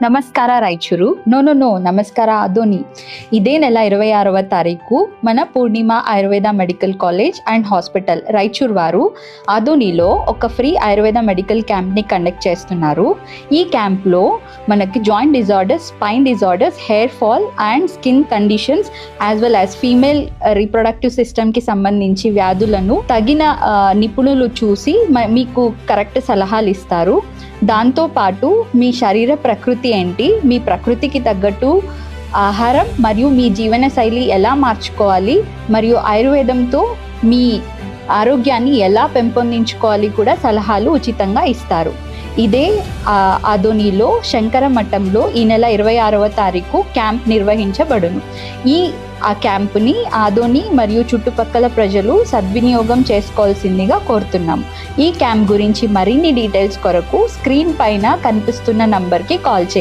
నమస్కార రాయచూరు. నో నమస్కార ఆదోని. ఇదే నెల 26వ తారీఖు మన Purnima Ayurveda medical college and hospital Raichur వారు ఆదోనిలో ఒక ఫ్రీ ఆయుర్వేద మెడికల్ క్యాంప్ని కండక్ట్ చేస్తున్నారు. ఈ క్యాంప్లో మనకి joint disorders, spine disorders, hair fall and skin conditions as well as female reproductive సిస్టమ్కి సంబంధించి వ్యాధులను తగిన నిపుణులు చూసి మీకు కరెక్ట్ సలహాలు ఇస్తారు. దాంతోపాటు మీ శరీర ప్రకృతి ఏంటి, మీ ప్రకృతికి తగ్గట్టు ఆహారం మరియు మీ జీవన శైలి ఎలా మార్చుకోవాలి మరియు ఆయుర్వేదంతో మీ ఆరోగ్యాన్ని ఎలా పెంపొందించుకోవాలి కూడా సలహాలు ఉచితంగా ఇస్తారు. ఇదే ఆదోనిలో శంకర మఠంలో ఈ నెల 26వ తారీఖు క్యాంప్ నిర్వహించబడును. ఆ క్యాంపుని ఆదోని మరియు చుట్టుపక్కల ప్రజలు సద్వినియోగం చేసుకోవాల్సిందిగా కోరుతున్నాం. ఈ క్యాంప్ గురించి మరిన్ని డీటెయిల్స్ కొరకు స్క్రీన్ పైన కనిపిస్తున్న నంబర్కి కాల్ చేయండి.